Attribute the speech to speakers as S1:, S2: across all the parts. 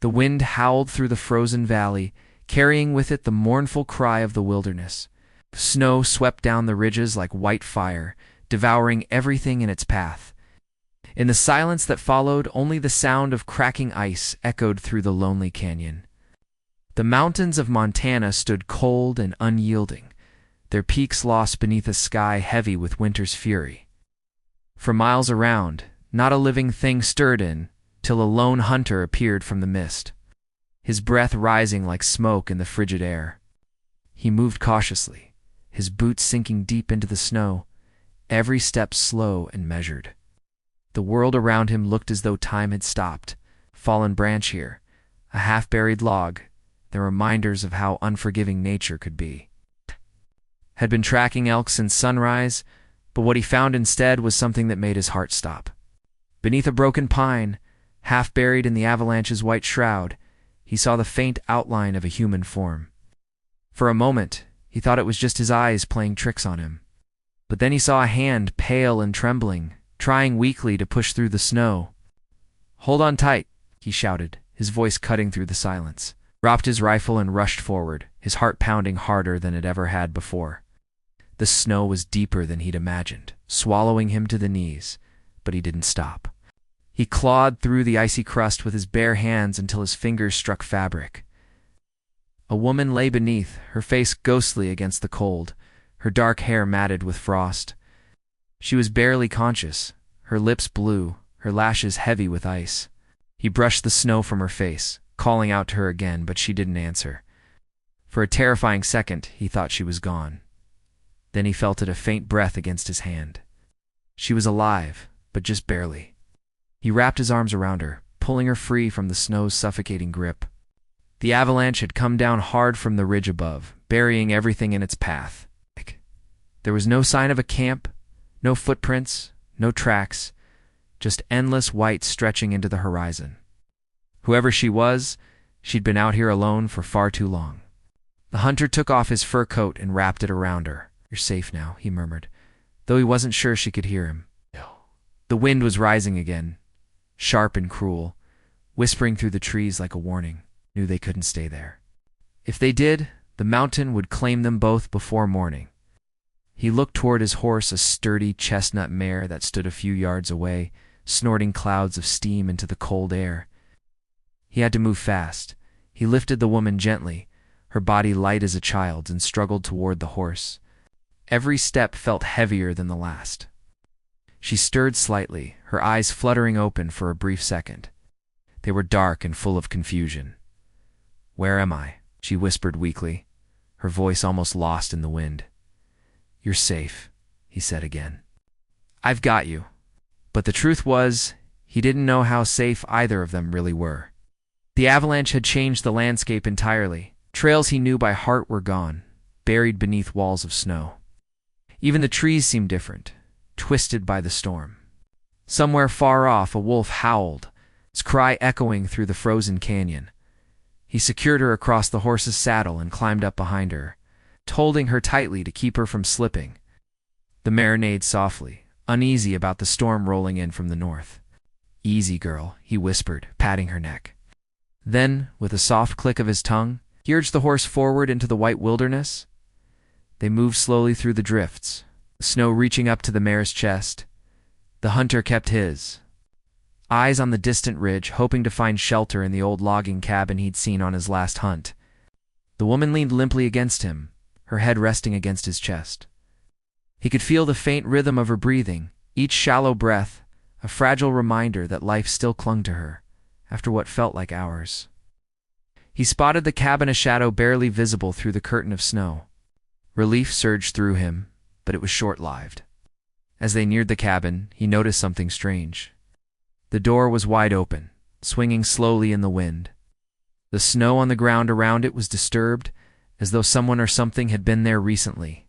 S1: The wind howled through the frozen valley, carrying with it the mournful cry of the wilderness. Snow swept down the ridges like white fire, devouring everything in its path. In the silence that followed, only the sound of cracking ice echoed through the lonely canyon. The mountains of Montana stood cold and unyielding, their peaks lost beneath a sky heavy with winter's fury. For miles around, not a living thing stirred till a lone hunter appeared from the mist, his breath rising like smoke in the frigid air. He moved cautiously, his boots sinking deep into the snow, every step slow and measured. The world around him looked as though time had stopped. Fallen branch here, a half-buried log, the reminders of how unforgiving nature could be. Had been tracking elk since sunrise, but what he found instead was something that made his heart stop. Beneath a broken pine, half buried in the avalanche's white shroud, he saw the faint outline of a human form. For a moment, he thought it was just his eyes playing tricks on him. But then he saw a hand, pale and trembling, trying weakly to push through the snow. "Hold on tight," he shouted, his voice cutting through the silence. Dropped his rifle and rushed forward, his heart pounding harder than it ever had before. The snow was deeper than he'd imagined, swallowing him to the knees, but he didn't stop. He clawed through the icy crust with his bare hands until his fingers struck fabric. A woman lay beneath, her face ghostly against the cold, her dark hair matted with frost. She was barely conscious, her lips blue, her lashes heavy with ice. He brushed the snow from her face, calling out to her again, but she didn't answer. For a terrifying second, he thought she was gone. Then he felt a faint breath against his hand. She was alive, but just barely. He wrapped his arms around her, pulling her free from the snow's suffocating grip. The avalanche had come down hard from the ridge above, burying everything in its path. There was no sign of a camp, no footprints, no tracks, just endless white stretching into the horizon. Whoever she was, she'd been out here alone for far too long. The hunter took off his fur coat and wrapped it around her. "You're safe now," he murmured, though he wasn't sure she could hear him. The wind was rising again, sharp and cruel, whispering through the trees like a warning. Knew they couldn't stay there. If they did, the mountain would claim them both before morning. He looked toward his horse, a sturdy chestnut mare that stood a few yards away, snorting clouds of steam into the cold air. He had to move fast. He lifted the woman gently, her body light as a child's, and struggled toward the horse. Every step felt heavier than the last. She stirred slightly, her eyes fluttering open for a brief second. They were dark and full of confusion. "Where am I?" she whispered weakly, her voice almost lost in the wind. "You're safe," he said again. "I've got you." But the truth was, he didn't know how safe either of them really were. The avalanche had changed the landscape entirely. Trails he knew by heart were gone, buried beneath walls of snow. Even the trees seemed different, twisted by the storm. Somewhere far off, a wolf howled, its cry echoing through the frozen canyon. He secured her across the horse's saddle and climbed up behind her, holding her tightly to keep her from slipping. The mare neighed softly, uneasy about the storm rolling in from the north. "Easy, girl," he whispered, patting her neck. Then, with a soft click of his tongue, he urged the horse forward into the white wilderness. They moved slowly through the drifts, the snow reaching up to the mare's chest. The hunter kept his eyes on the distant ridge, hoping to find shelter in the old logging cabin he'd seen on his last hunt. The woman leaned limply against him, her head resting against his chest. He could feel the faint rhythm of her breathing, each shallow breath, a fragile reminder that life still clung to her, after what felt like hours. He spotted the cabin, a shadow barely visible through the curtain of snow. Relief surged through him, but it was short-lived. As they neared the cabin, he noticed something strange. The door was wide open, swinging slowly in the wind. The snow on the ground around it was disturbed, as though someone or something had been there recently.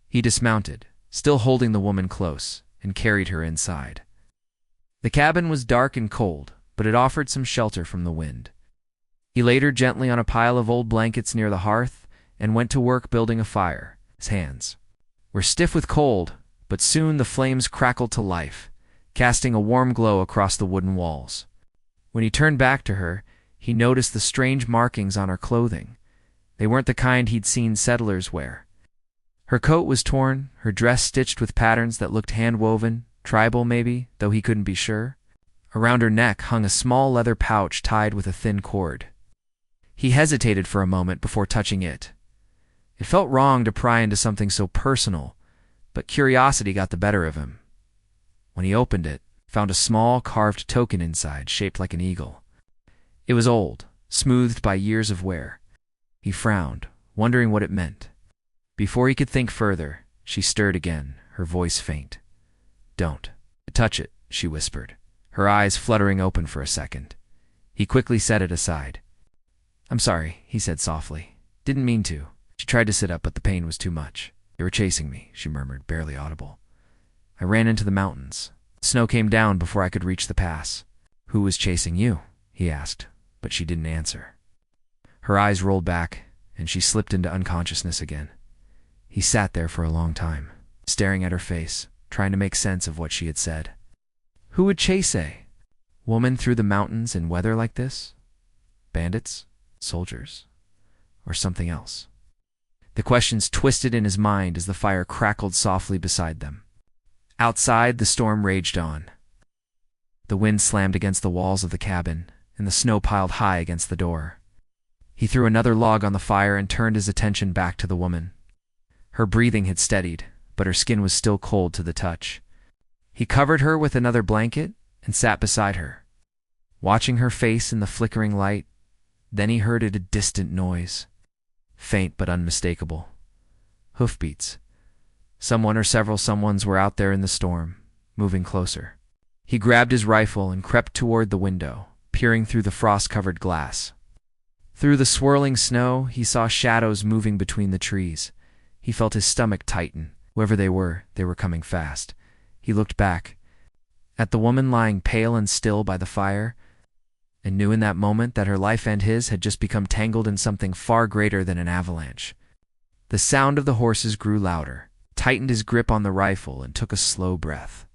S1: He dismounted, still holding the woman close, and carried her inside. The cabin was dark and cold, but it offered some shelter from the wind. He laid her gently on a pile of old blankets near the hearth and went to work building a fire. His hands were stiff with cold, but soon the flames crackled to life, casting a warm glow across the wooden walls. When he turned back to her, He noticed the strange markings on her clothing. They weren't the kind he'd seen settlers wear. Her coat was torn, her dress stitched with patterns that looked hand-woven, tribal maybe, though he couldn't be sure. Around her neck hung a small leather pouch tied with a thin cord. He hesitated for a moment before touching it. It felt wrong to pry into something so personal, but curiosity got the better of him. When he opened it, found a small carved token inside, shaped like an eagle. It was old, smoothed by years of wear. He frowned, wondering what it meant. Before he could think further, she stirred again, her voice faint. "Don't touch it," she whispered, her eyes fluttering open for a second. He quickly set it aside. "I'm sorry," he said softly. "Didn't mean to." She tried to sit up, but the pain was too much. "They were chasing me," she murmured, barely audible. "I ran into the mountains. Snow came down before I could reach the pass." "Who was chasing you?" he asked, but she didn't answer. Her eyes rolled back, and she slipped into unconsciousness again. He sat there for a long time, staring at her face, trying to make sense of what she had said. Who would chase a woman through the mountains in weather like this? Bandits? Soldiers? Or something else? The questions twisted in his mind as the fire crackled softly beside them. Outside, the storm raged on. The wind slammed against the walls of the cabin, and the snow piled high against the door. He threw another log on the fire and turned his attention back to the woman. Her breathing had steadied, but her skin was still cold to the touch. He covered her with another blanket and sat beside her, watching her face in the flickering light. Then he heard a distant noise, faint but unmistakable. Hoofbeats. Someone or several someones were out there in the storm, moving closer. He grabbed his rifle and crept toward the window, peering through the frost-covered glass. Through the swirling snow, he saw shadows moving between the trees. He felt his stomach tighten. Whoever they were coming fast. He looked back at the woman lying pale and still by the fire, and knew in that moment that her life and his had just become tangled in something far greater than an avalanche. The sound of the horses grew louder, tightened his grip on the rifle, and took a slow breath.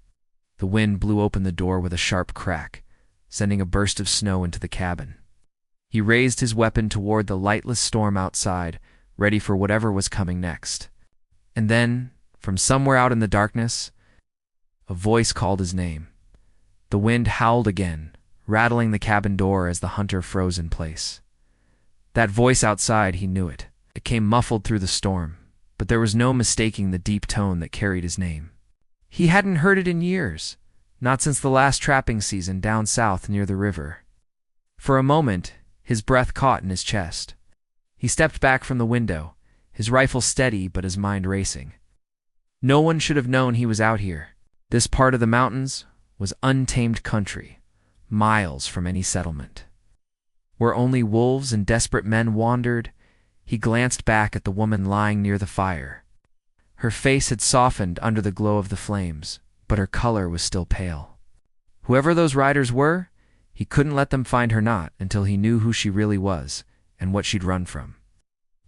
S1: The wind blew open the door with a sharp crack, sending a burst of snow into the cabin. He raised his weapon toward the lightless storm outside, ready for whatever was coming next. And then, from somewhere out in the darkness, a voice called his name. The wind howled again, rattling the cabin door as the hunter froze in place. That voice outside, he knew it. It came muffled through the storm, but there was no mistaking the deep tone that carried his name. He hadn't heard it in years, not since the last trapping season down south near the river. For a moment, his breath caught in his chest. He stepped back from the window, his rifle steady but his mind racing. No one should have known he was out here. This part of the mountains was untamed country, miles from any settlement. Where only wolves and desperate men wandered, he glanced back at the woman lying near the fire. Her face had softened under the glow of the flames, but her color was still pale. Whoever those riders were, he couldn't let them find her not until he knew who she really was and what she'd run from.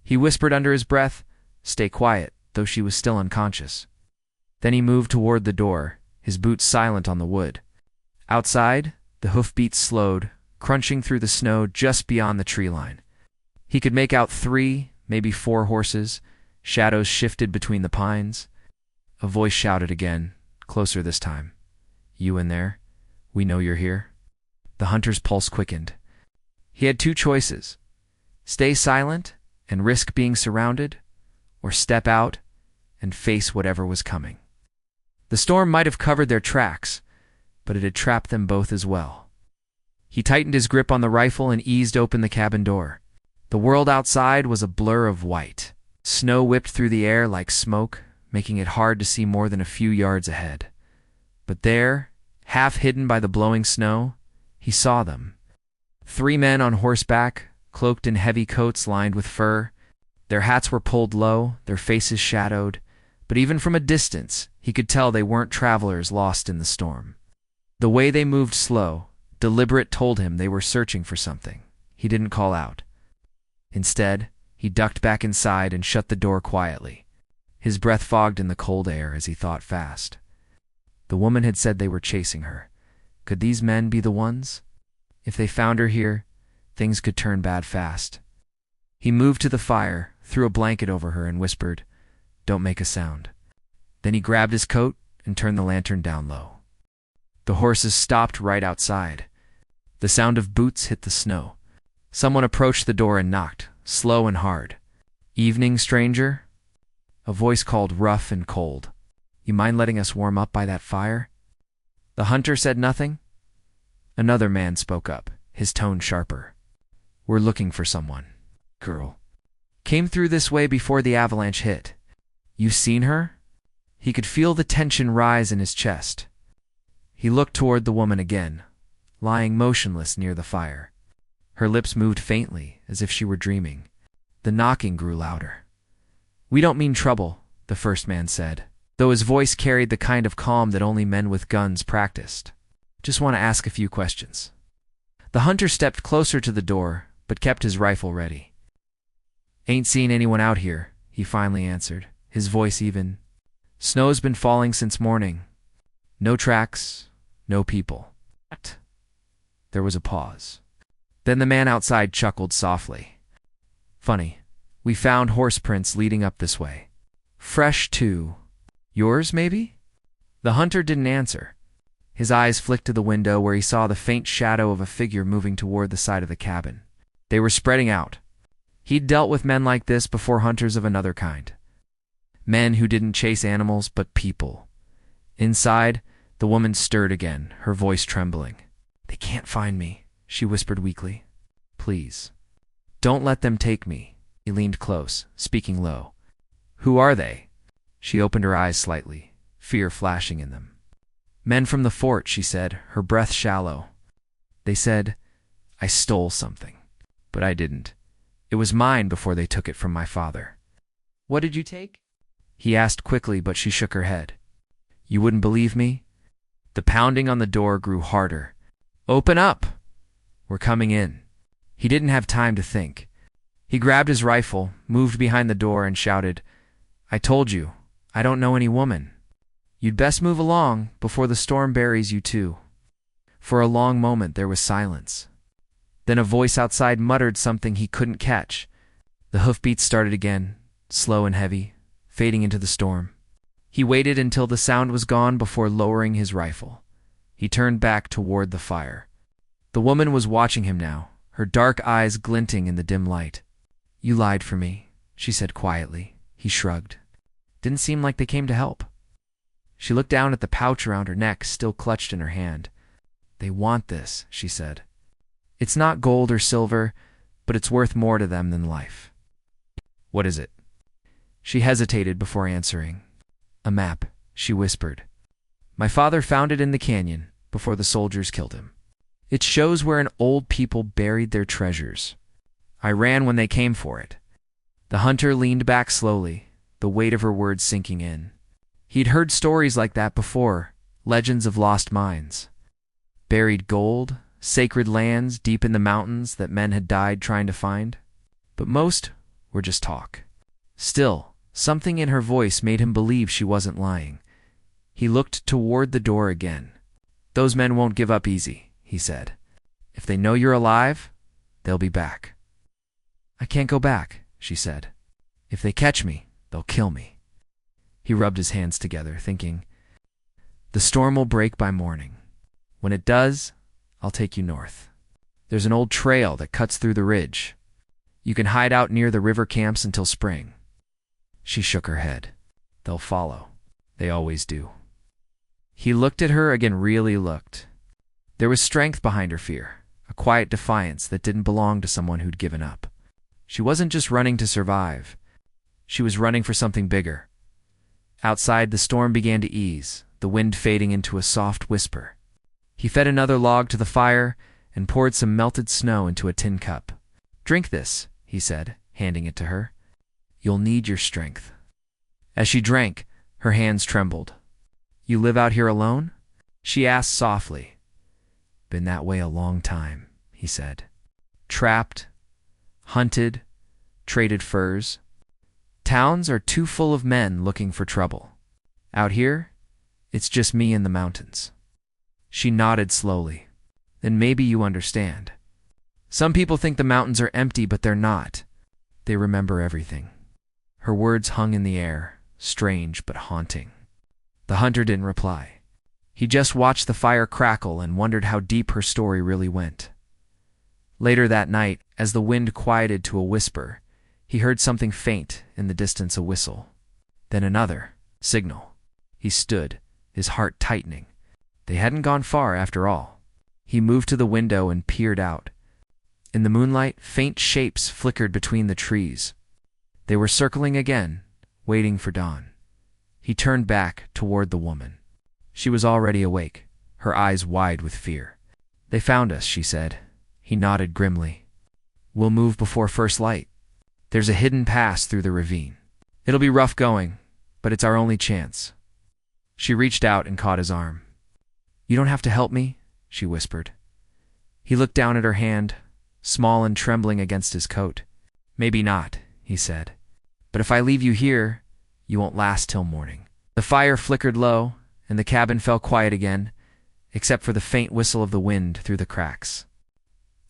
S1: He whispered under his breath, "Stay quiet," though she was still unconscious. Then he moved toward the door, his boots silent on the wood. Outside, the hoofbeats slowed, crunching through the snow just beyond the tree line. He could make out 3, maybe 4 horses. Shadows shifted between the pines. A voice shouted again, closer this time. "You in there? We know you're here." The hunter's pulse quickened. He had 2 choices: stay silent and risk being surrounded, or step out and face whatever was coming. The storm might have covered their tracks, but it had trapped them both as well. He tightened his grip on the rifle and eased open the cabin door. The world outside was a blur of white. Snow whipped through the air like smoke, making it hard to see more than a few yards ahead. But there, half hidden by the blowing snow, he saw them. 3 men on horseback, cloaked in heavy coats lined with fur. Their hats were pulled low, their faces shadowed, but even from a distance, he could tell they weren't travelers lost in the storm. The way they moved slow, deliberate, told him they were searching for something. He didn't call out. Instead, he ducked back inside and shut the door quietly. His breath fogged in the cold air as he thought fast. The woman had said they were chasing her. Could these men be the ones? If they found her here, things could turn bad fast. He moved to the fire, threw a blanket over her, and whispered, "Don't make a sound." Then he grabbed his coat and turned the lantern down low. The horses stopped right outside. The sound of boots hit the snow. Someone approached the door and knocked, slow and hard. "Evening, stranger?" A voice called, rough and cold. "You mind letting us warm up by that fire?" The hunter said nothing. Another man spoke up, his tone sharper. "We're looking for someone. Girl. Came through this way before the avalanche hit. You seen her?" He could feel the tension rise in his chest. He looked toward the woman again, lying motionless near the fire. Her lips moved faintly, as if she were dreaming. The knocking grew louder. "We don't mean trouble," the first man said, though his voice carried the kind of calm that only men with guns practiced. "Just want to ask a few questions." The hunter stepped closer to the door, but kept his rifle ready. "Ain't seen anyone out here," he finally answered, his voice even. "Snow's been falling since morning. No tracks, no people." There was a pause. Then the man outside chuckled softly. "Funny, we found horse prints leading up this way. Fresh, too. Yours, maybe?" The hunter didn't answer. His eyes flicked to the window where he saw the faint shadow of a figure moving toward the side of the cabin. They were spreading out. He'd dealt with men like this before, hunters of another kind. Men who didn't chase animals, but people. Inside, the woman stirred again, her voice trembling. "They can't find me," she whispered weakly. "Please, don't let them take me." He leaned close, speaking low. "Who are they?" She opened her eyes slightly, fear flashing in them. "Men from the fort," she said, her breath shallow. "They said I stole something, but I didn't. It was mine before they took it from my father." "What did you take?" he asked quickly, but she shook her head. "You wouldn't believe me?" The pounding on the door grew harder. "Open up! We're coming in." He didn't have time to think. He grabbed his rifle, moved behind the door, and shouted, "I told you, I don't know any woman. You'd best move along before the storm buries you too." For a long moment there was silence. Then a voice outside muttered something he couldn't catch. The hoofbeats started again, slow and heavy, fading into the storm. He waited until the sound was gone before lowering his rifle. He turned back toward the fire. The woman was watching him now, her dark eyes glinting in the dim light. "You lied for me," she said quietly. He shrugged. "Didn't seem like they came to help." She looked down at the pouch around her neck, still clutched in her hand. "They want this," she said. "It's not gold or silver, but it's worth more to them than life." "What is it?" She hesitated before answering. "A map," she whispered. "My father found it in the canyon before the soldiers killed him. It shows where an old people buried their treasures. I ran when they came for it." The hunter leaned back slowly, the weight of her words sinking in. He'd heard stories like that before, legends of lost mines. Buried gold, sacred lands deep in the mountains that men had died trying to find. But most were just talk. Still, something in her voice made him believe she wasn't lying. He looked toward the door again. "Those men won't give up easy," he said. "If they know you're alive, they'll be back." "I can't go back," she said. "If they catch me, they'll kill me." He rubbed his hands together, thinking, "The storm will break by morning. When it does, I'll take you north. There's an old trail that cuts through the ridge. You can hide out near the river camps until spring." She shook her head. "They'll follow. They always do." He looked at her again, really looked. There was strength behind her fear, a quiet defiance that didn't belong to someone who'd given up. She wasn't just running to survive. She was running for something bigger. Outside, the storm began to ease, the wind fading into a soft whisper. He fed another log to the fire and poured some melted snow into a tin cup. "Drink this," he said, handing it to her. "You'll need your strength." As she drank, her hands trembled. "You live out here alone?" she asked softly. "Been that way a long time," he said. "Trapped, hunted, traded furs. Towns are too full of men looking for trouble. Out here, it's just me in the mountains." She nodded slowly. "Then maybe you understand." Some people think the mountains are empty, but they're not. They remember everything. Her words hung in the air, strange but haunting. The hunter didn't reply. He just watched the fire crackle and wondered how deep her story really went. Later that night, as the wind quieted to a whisper, he heard something faint in the distance, a whistle. Then another signal. He stood, his heart tightening. They hadn't gone far after all. He moved to the window and peered out. In the moonlight, faint shapes flickered between the trees. They were circling again, waiting for dawn. He turned back toward the woman. She was already awake, her eyes wide with fear. "They found us," she said. He nodded grimly. "We'll move before first light. There's a hidden pass through the ravine. It'll be rough going, but it's our only chance." She reached out and caught his arm. "You don't have to help me," she whispered. He looked down at her hand, small and trembling against his coat. "Maybe not," he said. "But if I leave you here, you won't last till morning." The fire flickered low, and the cabin fell quiet again, except for the faint whistle of the wind through the cracks.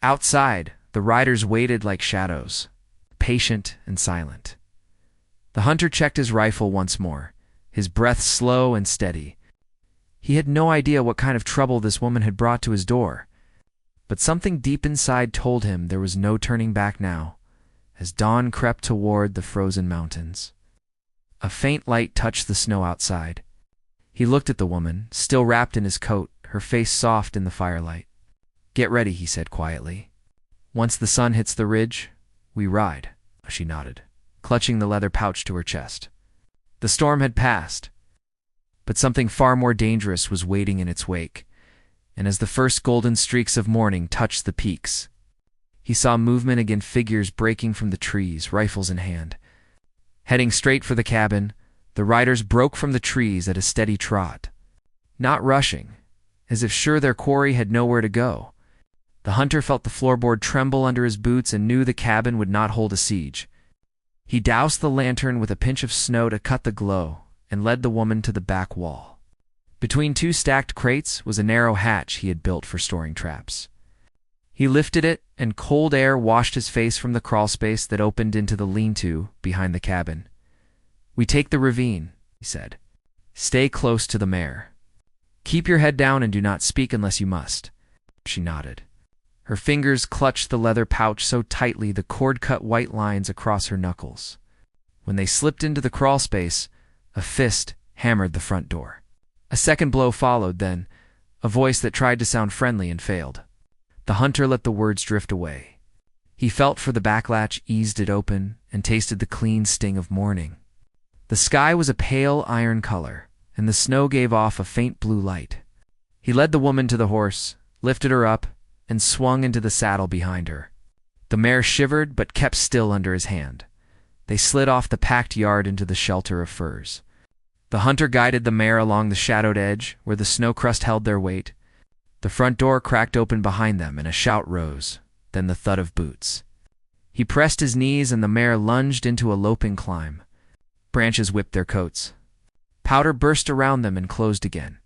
S1: Outside, the riders waited like shadows, patient and silent. The hunter checked his rifle once more, his breath slow and steady. He had no idea what kind of trouble this woman had brought to his door, but something deep inside told him there was no turning back now, as dawn crept toward the frozen mountains. A faint light touched the snow outside. He looked at the woman, still wrapped in his coat, her face soft in the firelight. "Get ready," he said quietly. "Once the sun hits the ridge, we ride." She nodded, clutching the leather pouch to her chest. The storm had passed, but something far more dangerous was waiting in its wake, and as the first golden streaks of morning touched the peaks, he saw movement again, figures breaking from the trees, rifles in hand. Heading straight for the cabin, the riders broke from the trees at a steady trot, not rushing, as if sure their quarry had nowhere to go. The hunter felt the floorboard tremble under his boots and knew the cabin would not hold a siege. He doused the lantern with a pinch of snow to cut the glow and led the woman to the back wall. Between two stacked crates was a narrow hatch he had built for storing traps. He lifted it, and cold air washed his face from the crawlspace that opened into the lean-to behind the cabin. "We take the ravine," he said. "Stay close to the mare. Keep your head down and do not speak unless you must." She nodded. Her fingers clutched the leather pouch so tightly the cord cut white lines across her knuckles. When they slipped into the crawlspace, a fist hammered the front door. A second blow followed, then a voice that tried to sound friendly and failed. The hunter let the words drift away. He felt for the back latch, eased it open, and tasted the clean sting of morning. The sky was a pale iron color, and the snow gave off a faint blue light. He led the woman to the horse, lifted her up, and swung into the saddle behind her. The mare shivered but kept still under his hand. They slid off the packed yard into the shelter of firs. The hunter guided the mare along the shadowed edge where the snow crust held their weight. The front door cracked open behind them and a shout rose, then the thud of boots. He pressed his knees and the mare lunged into a loping climb. Branches whipped their coats. Powder burst around them and closed again.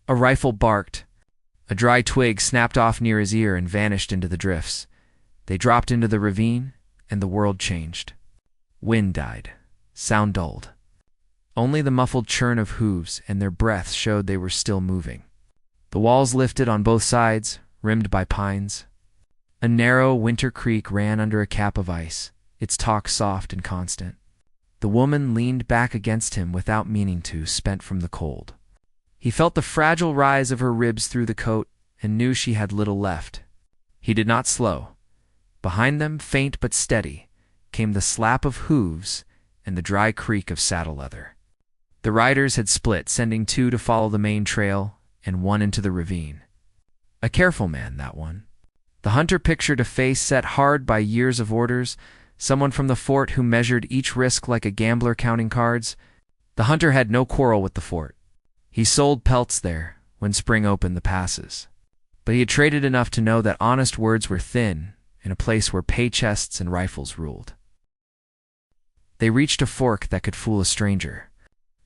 S1: A rifle barked. A dry twig snapped off near his ear and vanished into the drifts. They dropped into the ravine, and the world changed. Wind died. Sound dulled. Only the muffled churn of hooves and their breaths showed they were still moving. The walls lifted on both sides, rimmed by pines. A narrow winter creek ran under a cap of ice, its talk soft and constant. The woman leaned back against him without meaning to, spent from the cold. He felt the fragile rise of her ribs through the coat and knew she had little left. He did not slow. Behind them, faint but steady, came the slap of hooves and the dry creak of saddle leather. The riders had split, sending two to follow the main trail and one into the ravine. A careful man, that one. The hunter pictured a face set hard by years of orders, someone from the fort who measured each risk like a gambler counting cards. The hunter had no quarrel with the fort. He sold pelts there when spring opened the passes. But he had traded enough to know that honest words were thin in a place where pay chests and rifles ruled. They reached a fork that could fool a stranger.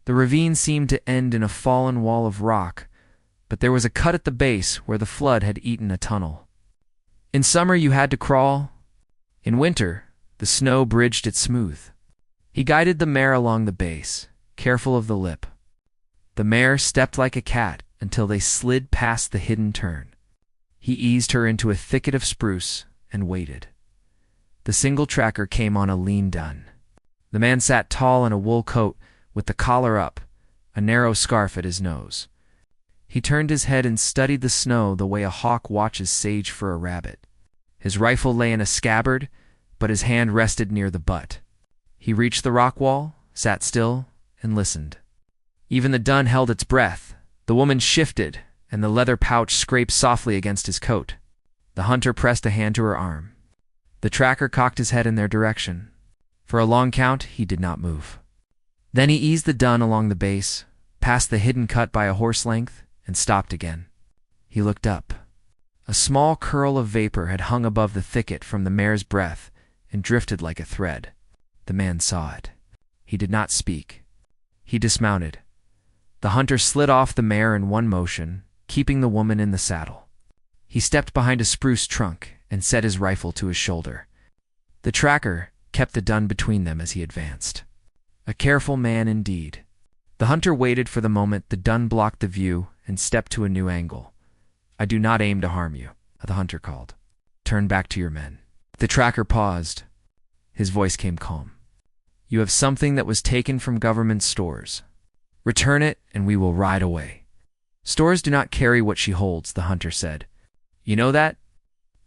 S1: The ravine seemed to end in a fallen wall of rock, but there was a cut at the base where the flood had eaten a tunnel. In summer you had to crawl. In winter, the snow bridged it smooth. He guided the mare along the base, careful of the lip. The mare stepped like a cat until they slid past the hidden turn. He eased her into a thicket of spruce and waited. The single tracker came on a lean dun. The man sat tall in a wool coat with the collar up, a narrow scarf at his nose. He turned his head and studied the snow the way a hawk watches sage for a rabbit. His rifle lay in a scabbard, but his hand rested near the butt. He reached the rock wall, sat still, and listened. Even the dun held its breath. The woman shifted, and the leather pouch scraped softly against his coat. The hunter pressed a hand to her arm. The tracker cocked his head in their direction. For a long count, he did not move. Then he eased the dun along the base, passed the hidden cut by a horse length, and stopped again. He looked up. A small curl of vapor had hung above the thicket from the mare's breath and drifted like a thread. The man saw it. He did not speak. He dismounted. The hunter slid off the mare in one motion, keeping the woman in the saddle. He stepped behind a spruce trunk and set his rifle to his shoulder. The tracker kept the dun between them as he advanced. A careful man indeed. The hunter waited for the moment the dun blocked the view and stepped to a new angle. "I do not aim to harm you," the hunter called. "Turn back to your men." The tracker paused. His voice came calm. "You have something that was taken from government stores. Return it and we will ride away." "Stores do not carry what she holds," the hunter said. "You know that?"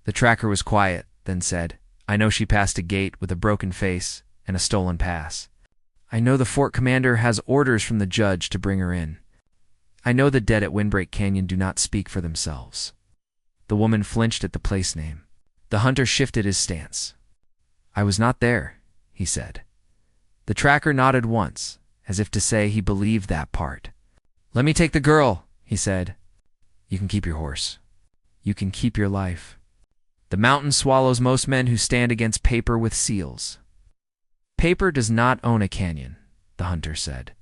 S1: The tracker was quiet, then said, "I know she passed a gate with a broken face and a stolen pass. I know the fort commander has orders from the judge to bring her in. I know the dead at Windbreak Canyon do not speak for themselves." The woman flinched at the place name. The hunter shifted his stance. "I was not there," he said. The tracker nodded once, as if to say he believed that part. "Let me take the girl," he said. "You can keep your horse. You can keep your life. The mountain swallows most men who stand against paper with seals." "Paper does not own a canyon," the hunter said.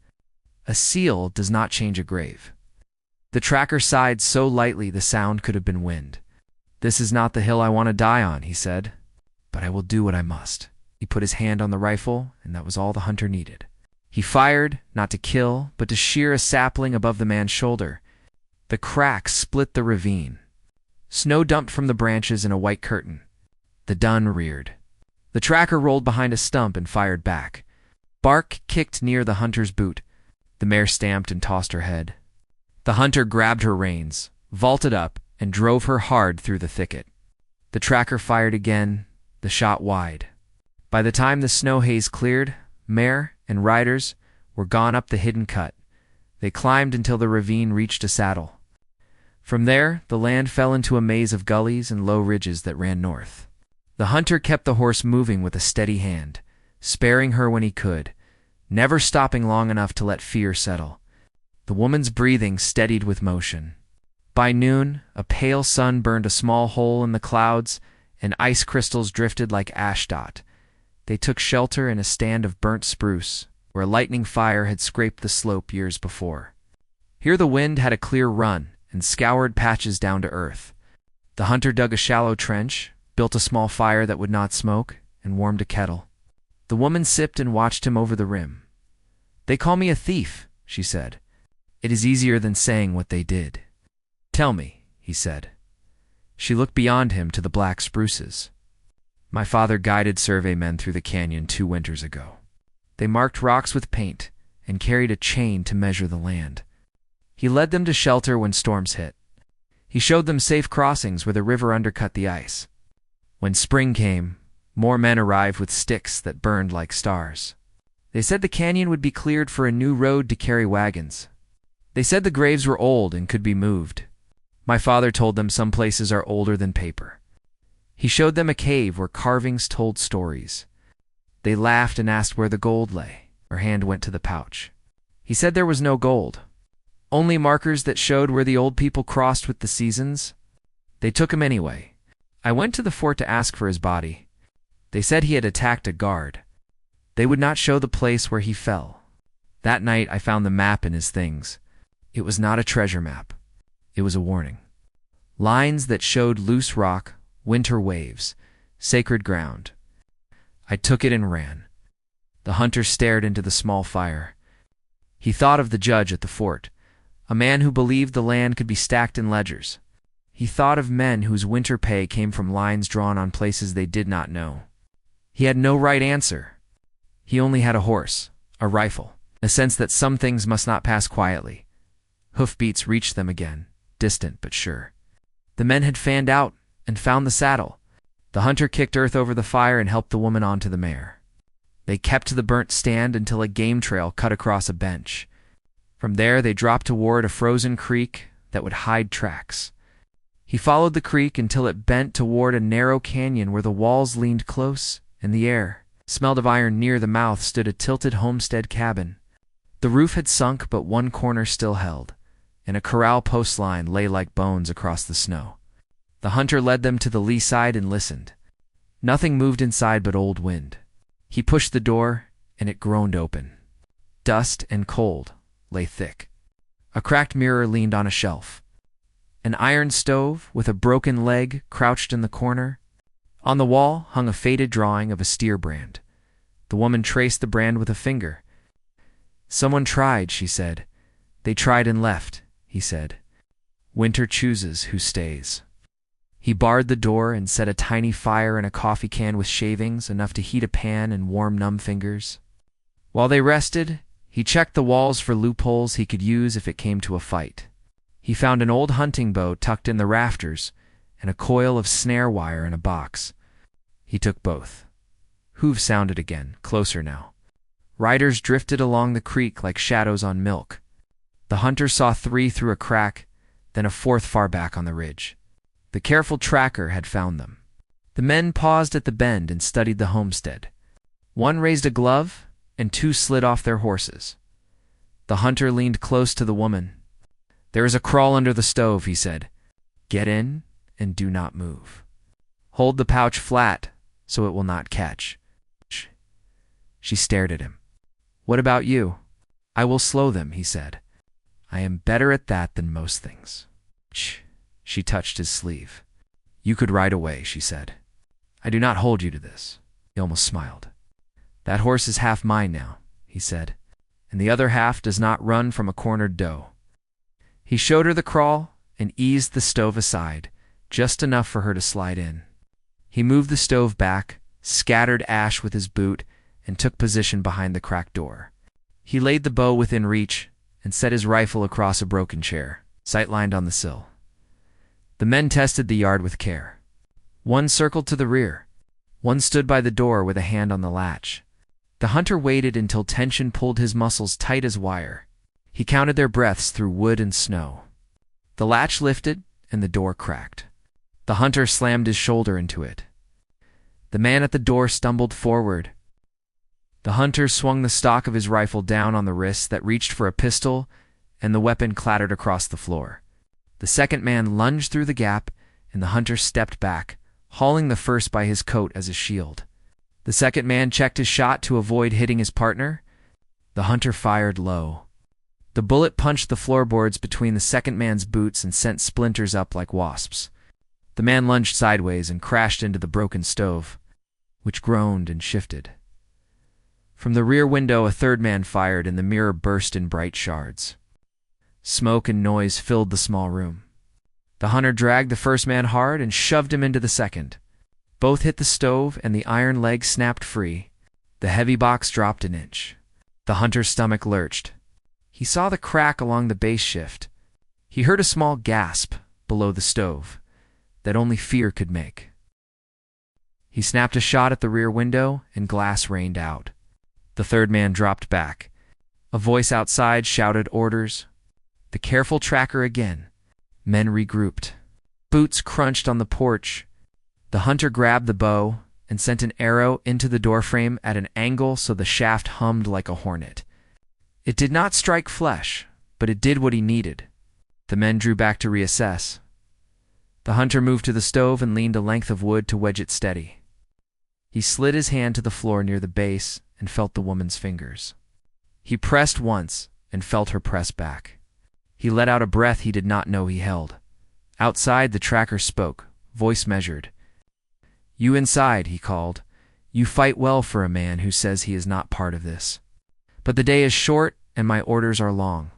S1: "A seal does not change a grave." The tracker sighed so lightly the sound could have been wind. "This is not the hill I want to die on," he said, "but I will do what I must." He put his hand on the rifle, and that was all the hunter needed. He fired, not to kill, but to shear a sapling above the man's shoulder. The crack split the ravine. Snow dumped from the branches in a white curtain. The dun reared. The tracker rolled behind a stump and fired back. Bark kicked near the hunter's boot. The mare stamped and tossed her head. The hunter grabbed her reins, vaulted up, and drove her hard through the thicket. The tracker fired again, the shot wide. By the time the snow haze cleared, mare and riders were gone up the hidden cut. They climbed until the ravine reached a saddle. From there, the land fell into a maze of gullies and low ridges that ran north. The hunter kept the horse moving with a steady hand, sparing her when he could, never stopping long enough to let fear settle. The woman's breathing steadied with motion. By noon, a pale sun burned a small hole in the clouds, and ice crystals drifted like ashdot. They took shelter in a stand of burnt spruce, where a lightning fire had scraped the slope years before. Here the wind had a clear run and scoured patches down to earth. The hunter dug a shallow trench, built a small fire that would not smoke, and warmed a kettle. The woman sipped and watched him over the rim. "They call me a thief," she said. "It is easier than saying what they did." "Tell me," he said. She looked beyond him to the black spruces. "My father guided survey men through the canyon 2 winters ago. They marked rocks with paint and carried a chain to measure the land. He led them to shelter when storms hit. He showed them safe crossings where the river undercut the ice. When spring came, more men arrived with sticks that burned like stars. They said the canyon would be cleared for a new road to carry wagons. They said the graves were old and could be moved. My father told them some places are older than paper. He showed them a cave where carvings told stories. They laughed and asked where the gold lay. Her hand went to the pouch. He said there was no gold, only markers that showed where the old people crossed with the seasons. They took him anyway. I went to the fort to ask for his body. They said he had attacked a guard. They would not show the place where he fell. That night I found the map in his things. It was not a treasure map. It was a warning. Lines that showed loose rock winter waves, sacred ground. I took it and ran. The hunter stared into the small fire. He thought of the judge at the fort, a man who believed the land could be stacked in ledgers. He thought of men whose winter pay came from lines drawn on places they did not know. He had no right answer. He only had a horse, a rifle, a sense that some things must not pass quietly. Hoofbeats reached them again, distant but sure. The men had fanned out and found the saddle. The hunter kicked earth over the fire and helped the woman onto the mare. They kept to the burnt stand until a game trail cut across a bench. From there they dropped toward a frozen creek that would hide tracks. He followed the creek until it bent toward a narrow canyon where the walls leaned close and the air smelled of iron. Near the mouth stood a tilted homestead cabin. The roof had sunk, but one corner still held, and a corral post line lay like bones across the snow. The hunter led them to the lee side and listened. Nothing moved inside but old wind. He pushed the door, and it groaned open. Dust and cold lay thick. A cracked mirror leaned on a shelf. An iron stove with a broken leg crouched in the corner. On the wall hung a faded drawing of a steer brand. The woman traced the brand with a finger. "Someone tried," she said. "They tried and left," he said. "Winter chooses who stays." He barred the door and set a tiny fire in a coffee can with shavings, enough to heat a pan and warm numb fingers. While they rested, he checked the walls for loopholes he could use if it came to a fight. He found an old hunting bow tucked in the rafters and a coil of snare wire in a box. He took both. Hooves sounded again, closer now. Riders drifted along the creek like shadows on milk. The hunter saw 3 through a crack, then a 4th far back on the ridge. The careful tracker had found them. The men paused at the bend and studied the homestead. 1 raised a glove, and 2 slid off their horses. The hunter leaned close to the woman. "There is a crawl under the stove," he said. "Get in and do not move. Hold the pouch flat so it will not catch." She stared at him. "What about you?" "I will slow them," he said. "I am better at that than most things." She touched his sleeve. "You could ride away," she said. "I do not hold you to this." He almost smiled. "That horse is half mine now," he said, "and the other half does not run from a cornered doe." He showed her the crawl and eased the stove aside, just enough for her to slide in. He moved the stove back, scattered ash with his boot, and took position behind the cracked door. He laid the bow within reach and set his rifle across a broken chair, sight-lined on the sill. The men tested the yard with care. 1 circled to the rear. 1 stood by the door with a hand on the latch. The hunter waited until tension pulled his muscles tight as wire. He counted their breaths through wood and snow. The latch lifted, and the door cracked. The hunter slammed his shoulder into it. The man at the door stumbled forward. The hunter swung the stock of his rifle down on the wrist that reached for a pistol, and the weapon clattered across the floor. The second man lunged through the gap, and the hunter stepped back, hauling the first by his coat as a shield. The second man checked his shot to avoid hitting his partner. The hunter fired low. The bullet punched the floorboards between the second man's boots and sent splinters up like wasps. The man lunged sideways and crashed into the broken stove, which groaned and shifted. From the rear window, a third man fired, and the mirror burst in bright shards. Smoke and noise filled the small room. The hunter dragged the first man hard and shoved him into the second. Both hit the stove, and the iron leg snapped free. The heavy box dropped an inch. The hunter's stomach lurched. He saw the crack along the base shift. He heard a small gasp below the stove that only fear could make. He snapped a shot at the rear window, and glass rained out. The third man dropped back. A voice outside shouted orders. The careful tracker again. Men regrouped. Boots crunched on the porch. The hunter grabbed the bow and sent an arrow into the doorframe at an angle so the shaft hummed like a hornet. It did not strike flesh, but it did what he needed. The men drew back to reassess. The hunter moved to the stove and leaned a length of wood to wedge it steady. He slid his hand to the floor near the base and felt the woman's fingers. He pressed once and felt her press back. He let out a breath he did not know he held. Outside, the tracker spoke, voice measured. "You inside," he called. "You fight well for a man who says he is not part of this. But the day is short and my orders are long.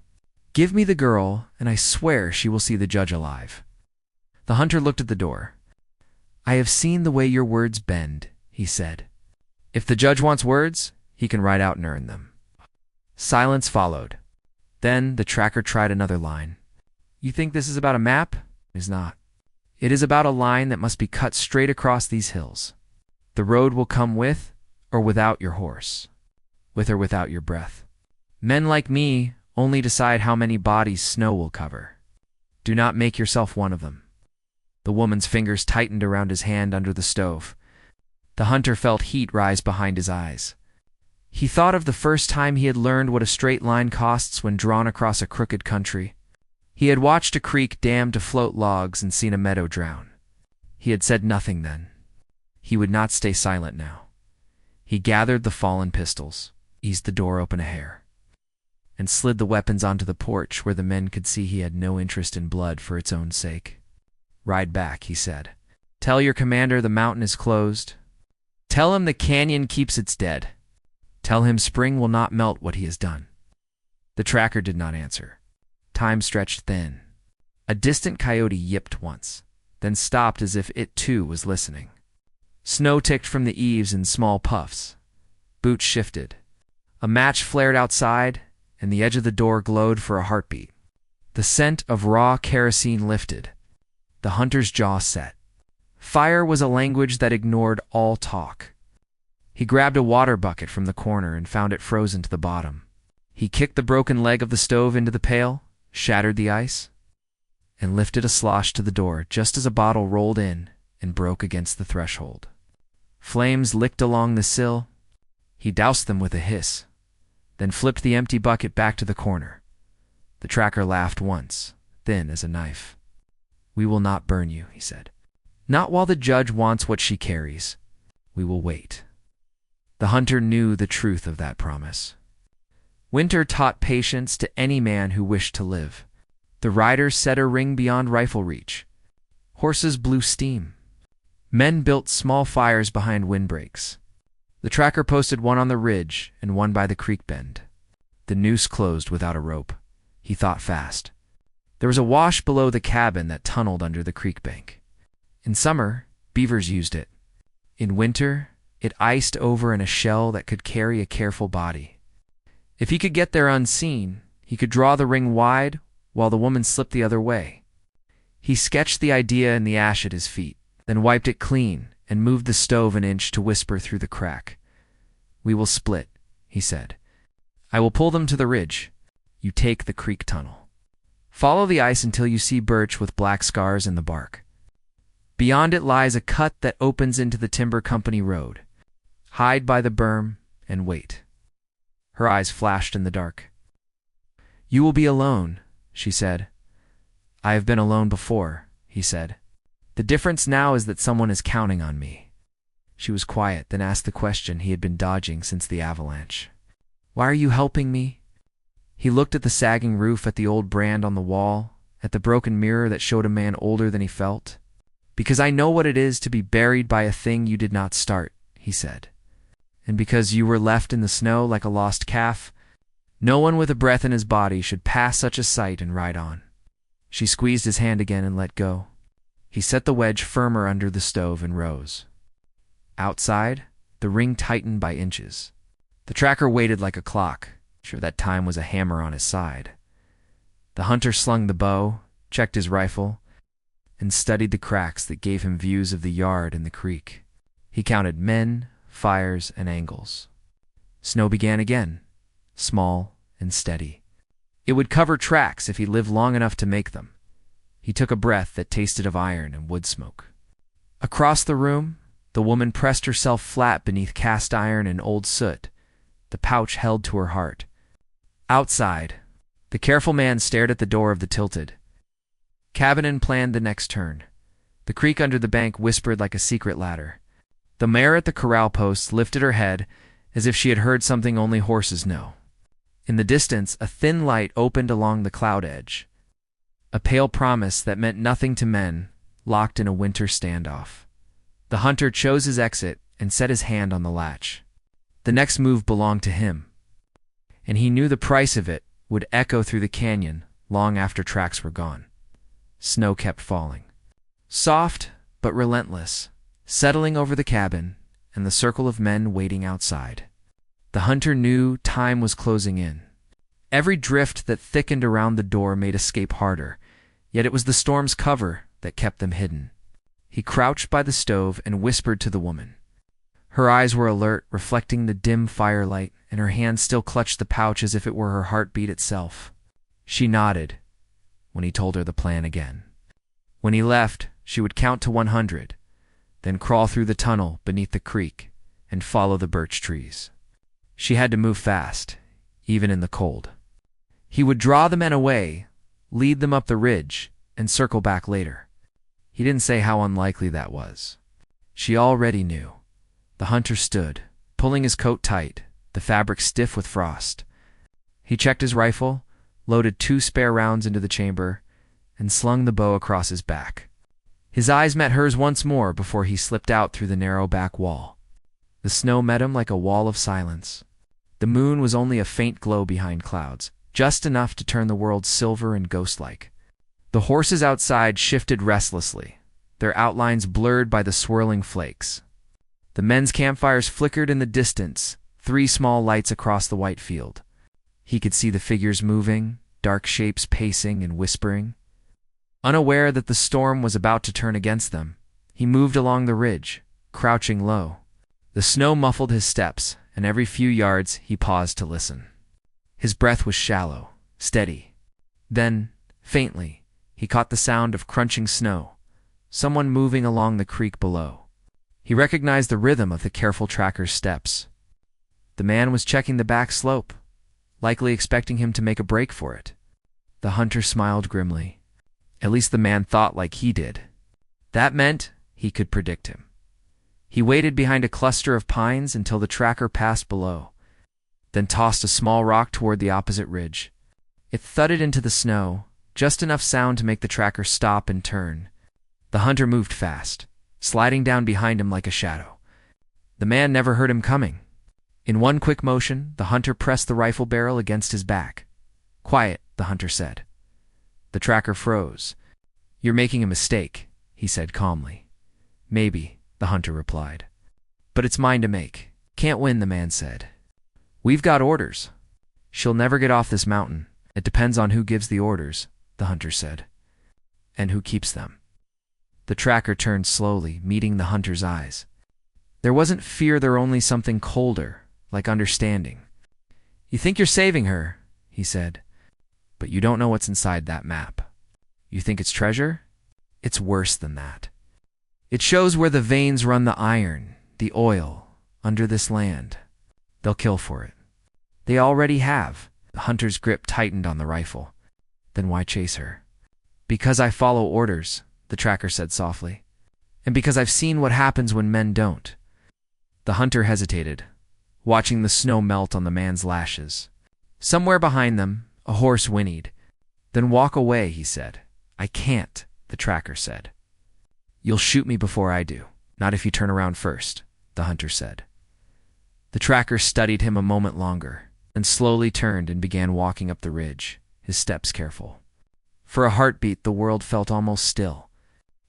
S1: Give me the girl, and I swear she will see the judge alive." The hunter looked at the door. "I have seen the way your words bend," he said. "If the judge wants words, he can ride out and earn them." Silence followed. Then the tracker tried another line. "You think this is about a map? It is not. It is about a line that must be cut straight across these hills. The road will come with or without your horse, with or without your breath. Men like me only decide how many bodies snow will cover. Do not make yourself one of them." The woman's fingers tightened around his hand under the stove. The hunter felt heat rise behind his eyes. He thought of the first time he had learned what a straight line costs when drawn across a crooked country. He had watched a creek dammed to float logs and seen a meadow drown. He had said nothing then. He would not stay silent now. He gathered the fallen pistols, eased the door open a hair, and slid the weapons onto the porch where the men could see he had no interest in blood for its own sake. "Ride back," he said. "Tell your commander the mountain is closed. Tell him the canyon keeps its dead. Tell him spring will not melt what he has done." The tracker did not answer. Time stretched thin. A distant coyote yipped once, then stopped as if it too was listening. Snow ticked from the eaves in small puffs. Boots shifted. A match flared outside, and the edge of the door glowed for a heartbeat. The scent of raw kerosene lifted. The hunter's jaw set. Fire was a language that ignored all talk. He grabbed a water bucket from the corner and found it frozen to the bottom. He kicked the broken leg of the stove into the pail, shattered the ice, and lifted a slosh to the door just as a bottle rolled in and broke against the threshold. Flames licked along the sill. He doused them with a hiss, then flipped the empty bucket back to the corner. The tracker laughed once, thin as a knife. "We will not burn you," he said. "Not while the judge wants what she carries. We will wait." The hunter knew the truth of that promise. Winter taught patience to any man who wished to live. The riders set a ring beyond rifle reach. Horses blew steam. Men built small fires behind windbreaks. The tracker posted one on the ridge and one by the creek bend. The noose closed without a rope. He thought fast. There was a wash below the cabin that tunneled under the creek bank. In summer, beavers used it. In winter, it iced over in a shell that could carry a careful body. If he could get there unseen, he could draw the ring wide while the woman slipped the other way. He sketched the idea in the ash at his feet, then wiped it clean and moved the stove an inch to whisper through the crack. "We will split," he said. "I will pull them to the ridge. You take the creek tunnel. Follow the ice until you see birch with black scars in the bark. Beyond it lies a cut that opens into the timber company road. Hide by the berm and wait." Her eyes flashed in the dark. "You will be alone," she said. "I have been alone before," he said. "The difference now is that someone is counting on me." She was quiet, then asked the question he had been dodging since the avalanche. "Why are you helping me?" He looked at the sagging roof, at the old brand on the wall, at the broken mirror that showed a man older than he felt. "Because I know what it is to be buried by a thing you did not start," he said. "And because you were left in the snow like a lost calf, no one with a breath in his body should pass such a sight and ride on." She squeezed his hand again and let go. He set the wedge firmer under the stove and rose. Outside, the ring tightened by inches. The tracker waited like a clock, sure that time was a hammer on his side. The hunter slung the bow, checked his rifle, and studied the cracks that gave him views of the yard and the creek. He counted men, fires, and angles. Snow began again, small and steady. It would cover tracks if he lived long enough to make them. He took a breath that tasted of iron and wood smoke. Across the room, the woman pressed herself flat beneath cast iron and old soot, the pouch held to her heart. Outside, the careful man stared at the door of the tilted cabin planned the next turn. The creek under the bank whispered like a secret ladder. The mare at the corral post lifted her head as if she had heard something only horses know. In the distance, a thin light opened along the cloud edge, a pale promise that meant nothing to men locked in a winter standoff. The hunter chose his exit and set his hand on the latch. The next move belonged to him, and he knew the price of it would echo through the canyon long after tracks were gone. Snow kept falling. Soft but relentless, settling over the cabin and the circle of men waiting outside. The hunter knew time was closing in. Every drift that thickened around the door made escape harder, yet it was the storm's cover that kept them hidden. He crouched by the stove and whispered to the woman. Her eyes were alert, reflecting the dim firelight, and her hand still clutched the pouch as if it were her heartbeat itself. She nodded when he told her the plan again. When he left, she would count to 100, then crawl through the tunnel beneath the creek and follow the birch trees. She had to move fast, even in the cold. He would draw the men away, lead them up the ridge, and circle back later. He didn't say how unlikely that was. She already knew. The hunter stood, pulling his coat tight, the fabric stiff with frost. He checked his rifle, loaded 2 spare rounds into the chamber, and slung the bow across his back. His eyes met hers once more before he slipped out through the narrow back wall. The snow met him like a wall of silence. The moon was only a faint glow behind clouds, just enough to turn the world silver and ghost-like. The horses outside shifted restlessly, their outlines blurred by the swirling flakes. The men's campfires flickered in the distance, 3 small lights across the white field. He could see the figures moving, dark shapes pacing and whispering. Unaware that the storm was about to turn against them, he moved along the ridge, crouching low. The snow muffled his steps, and every few yards he paused to listen. His breath was shallow, steady. Then, faintly, he caught the sound of crunching snow, someone moving along the creek below. He recognized the rhythm of the careful tracker's steps. The man was checking the back slope, likely expecting him to make a break for it. The hunter smiled grimly. At least the man thought like he did. That meant he could predict him. He waited behind a cluster of pines until the tracker passed below, then tossed a small rock toward the opposite ridge. It thudded into the snow, just enough sound to make the tracker stop and turn. The hunter moved fast, sliding down behind him like a shadow. The man never heard him coming. In one quick motion, the hunter pressed the rifle barrel against his back. "Quiet," the hunter said. The tracker froze. "You're making a mistake," he said calmly. "Maybe," the hunter replied. "But it's mine to make." "Can't win," the man said. "We've got orders." "She'll never get off this mountain. It depends on who gives the orders," the hunter said. "And who keeps them." The tracker turned slowly, meeting the hunter's eyes. There wasn't fear, there only something colder, like understanding. "You think you're saving her," he said, "but you don't know what's inside that map. You think it's treasure? It's worse than that. It shows where the veins run the iron, the oil, under this land. They'll kill for it. They already have." The hunter's grip tightened on the rifle. "Then why chase her?" "Because I follow orders," the tracker said softly. "And because I've seen what happens when men don't." The hunter hesitated, watching the snow melt on the man's lashes. Somewhere behind them, a horse whinnied. "Then walk away," he said. "I can't," the tracker said. "You'll shoot me before I do. Not if you turn around first," the hunter said. The tracker studied him a moment longer, then slowly turned and began walking up the ridge, his steps careful. For a heartbeat, the world felt almost still.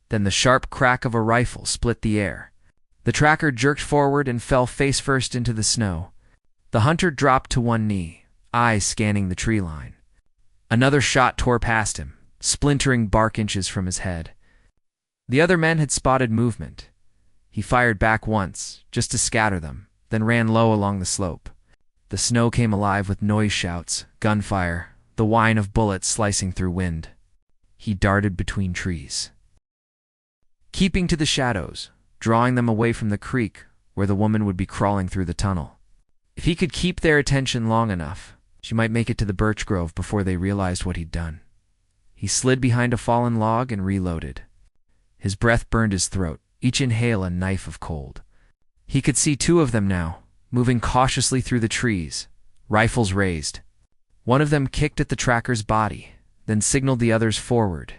S1: Then the sharp crack of a rifle split the air. The tracker jerked forward and fell face first into the snow. The hunter dropped to one knee, eyes scanning the tree line. Another shot tore past him, splintering bark inches from his head. The other men had spotted movement. He fired back once, just to scatter them, then ran low along the slope. The snow came alive with noise shouts, gunfire, the whine of bullets slicing through wind. He darted between trees, keeping to the shadows, drawing them away from the creek where the woman would be crawling through the tunnel. If he could keep their attention long enough, she might make it to the birch grove before they realized what he'd done. He slid behind a fallen log and reloaded. His breath burned his throat, each inhale a knife of cold. He could see 2 of them now, moving cautiously through the trees, rifles raised. One of them kicked at the tracker's body, then signaled the others forward.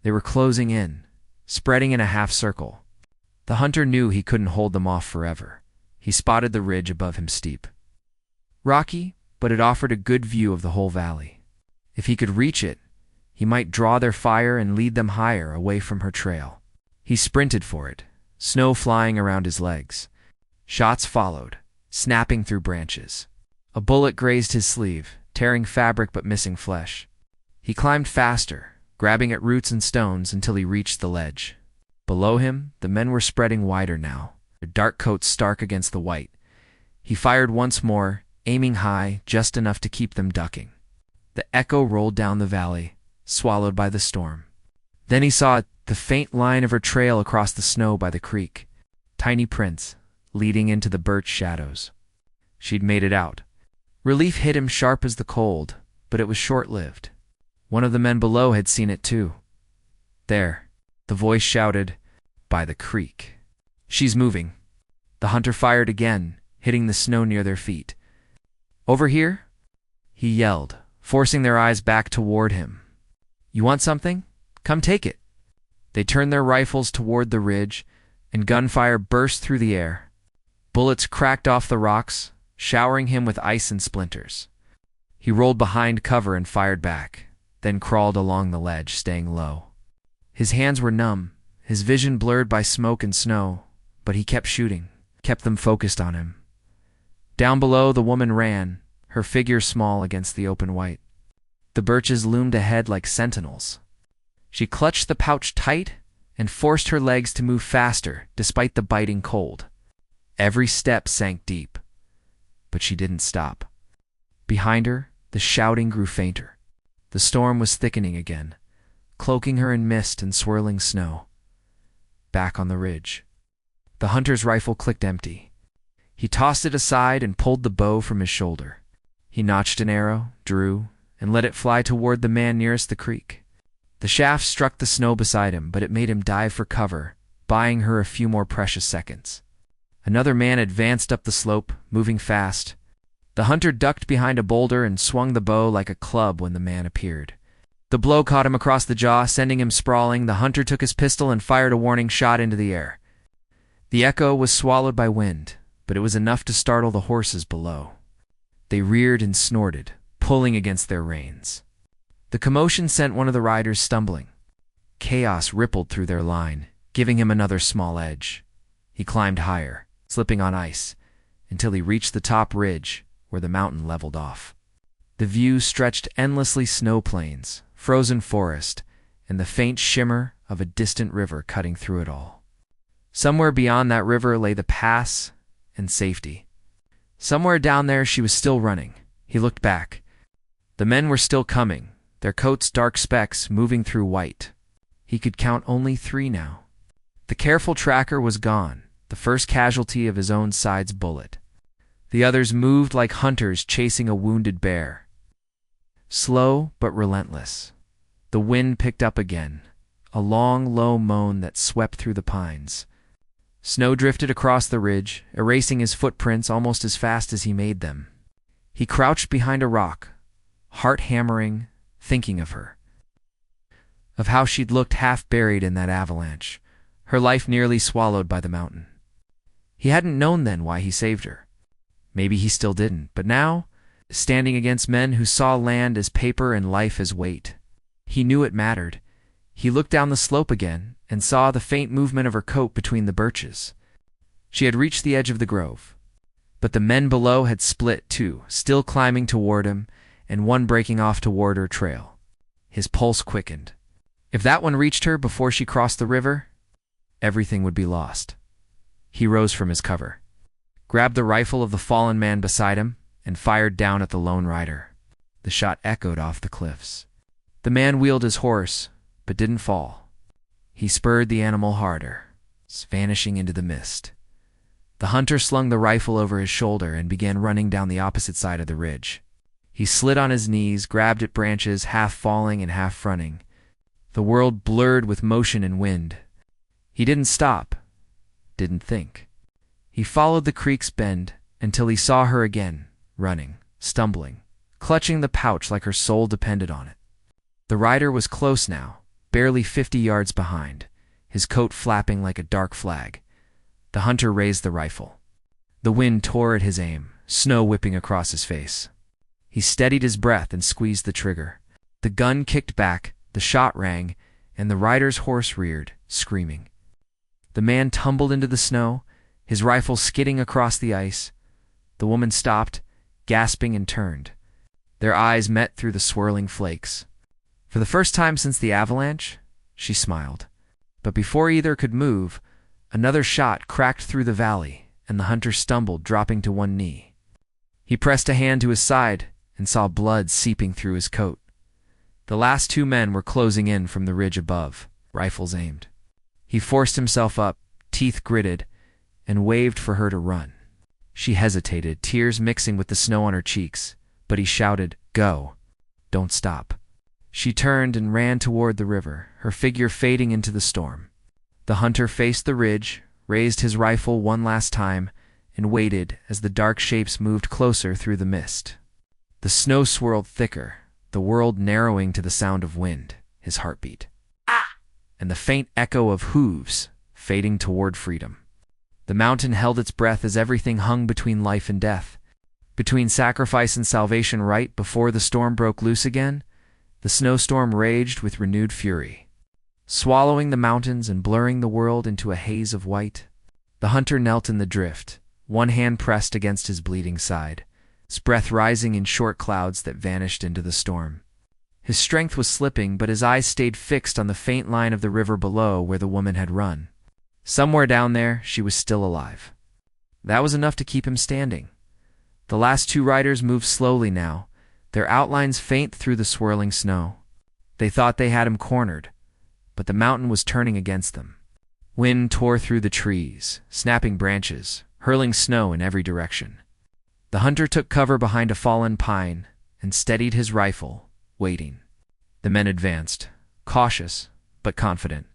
S1: They were closing in, spreading in a half circle. The hunter knew he couldn't hold them off forever. He spotted the ridge above him steep. Rocky, but it offered a good view of the whole valley. If he could reach it, he might draw their fire and lead them higher away from her trail. He sprinted for it, snow flying around his legs. Shots followed, snapping through branches. A bullet grazed his sleeve, tearing fabric but missing flesh. He climbed faster, grabbing at roots and stones until he reached the ledge. Below him, the men were spreading wider now, their dark coats stark against the white. He fired once more, aiming high, just enough to keep them ducking. The echo rolled down the valley, swallowed by the storm. Then he saw the faint line of her trail across the snow by the creek, tiny prints, leading into the birch shadows. She'd made it out. Relief hit him sharp as the cold, but it was short-lived. One of the men below had seen it too. There, the voice shouted, by the creek. She's moving. The hunter fired again, hitting the snow near their feet. Over here? He yelled, forcing their eyes back toward him. You want something? Come take it. They turned their rifles toward the ridge, and gunfire burst through the air. Bullets cracked off the rocks, showering him with ice and splinters. He rolled behind cover and fired back, then crawled along the ledge, staying low. His hands were numb, his vision blurred by smoke and snow, but he kept shooting, kept them focused on him. Down below, the woman ran, her figure small against the open white. The birches loomed ahead like sentinels. She clutched the pouch tight and forced her legs to move faster despite the biting cold. Every step sank deep, but she didn't stop. Behind her, the shouting grew fainter. The storm was thickening again, cloaking her in mist and swirling snow. Back on the ridge. The hunter's rifle clicked empty. He tossed it aside and pulled the bow from his shoulder. He notched an arrow, drew, and let it fly toward the man nearest the creek. The shaft struck the snow beside him, but it made him dive for cover, buying her a few more precious seconds. Another man advanced up the slope, moving fast. The hunter ducked behind a boulder and swung the bow like a club when the man appeared. The blow caught him across the jaw, sending him sprawling. The hunter took his pistol and fired a warning shot into the air. The echo was swallowed by wind, but it was enough to startle the horses below. They reared and snorted, pulling against their reins. The commotion sent one of the riders stumbling. Chaos rippled through their line, giving him another small edge. He climbed higher, slipping on ice, until he reached the top ridge, where the mountain leveled off. The view stretched endlessly snow plains, frozen forest, and the faint shimmer of a distant river cutting through it all. Somewhere beyond that river lay the pass and safety. Somewhere down there she was still running. He looked back. The men were still coming, their coats dark specks moving through white. He could count only 3 now. The careful tracker was gone, the first casualty of his own side's bullet. The others moved like hunters chasing a wounded bear. Slow but relentless. The wind picked up again, a long, low moan that swept through the pines. Snow drifted across the ridge, erasing his footprints almost as fast as he made them. He crouched behind a rock, heart hammering, thinking of her. Of how she'd looked half buried in that avalanche, her life nearly swallowed by the mountain. He hadn't known then why he saved her. Maybe he still didn't, but now, standing against men who saw land as paper and life as weight, he knew it mattered. He looked down the slope again and saw the faint movement of her coat between the birches. She had reached the edge of the grove, but the men below had split too, still climbing toward him, and one breaking off toward her trail. His pulse quickened. If that one reached her before she crossed the river, everything would be lost. He rose from his cover, grabbed the rifle of the fallen man beside him, and fired down at the lone rider. The shot echoed off the cliffs. The man wheeled his horse, but didn't fall. He spurred the animal harder, vanishing into the mist. The hunter slung the rifle over his shoulder and began running down the opposite side of the ridge. He slid on his knees, grabbed at branches, half falling and half running. The world blurred with motion and wind. He didn't stop, didn't think. He followed the creek's bend until he saw her again, running, stumbling, clutching the pouch like her soul depended on it. The rider was close now, barely 50 yards behind, his coat flapping like a dark flag. The hunter raised the rifle. The wind tore at his aim, snow whipping across his face. He steadied his breath and squeezed the trigger. The gun kicked back, the shot rang, and the rider's horse reared, screaming. The man tumbled into the snow, his rifle skidding across the ice. The woman stopped, gasping, and turned. Their eyes met through the swirling flakes. For the first time since the avalanche, she smiled. But before either could move, another shot cracked through the valley, and the hunter stumbled, dropping to one knee. He pressed a hand to his side and saw blood seeping through his coat. The last two men were closing in from the ridge above, rifles aimed. He forced himself up, teeth gritted, and waved for her to run. She hesitated, tears mixing with the snow on her cheeks, but he shouted, "Go! Don't stop." She turned and ran toward the river, her figure fading into the storm. The hunter faced the ridge, raised his rifle one last time, and waited as the dark shapes moved closer through the mist. The snow swirled thicker, the world narrowing to the sound of wind, his heartbeat. Ah! And the faint echo of hooves, fading toward freedom. The mountain held its breath as everything hung between life and death. Between sacrifice and salvation right before the storm broke loose again, the snowstorm raged with renewed fury, swallowing the mountains and blurring the world into a haze of white. The hunter knelt in the drift, one hand pressed against his bleeding side, his breath rising in short clouds that vanished into the storm. His strength was slipping, but his eyes stayed fixed on the faint line of the river below where the woman had run. Somewhere down there, she was still alive. That was enough to keep him standing. The last two riders moved slowly now, their outlines faint through the swirling snow. They thought they had him cornered, but the mountain was turning against them. Wind tore through the trees, snapping branches, hurling snow in every direction. The hunter took cover behind a fallen pine and steadied his rifle, waiting. The men advanced, cautious but confident.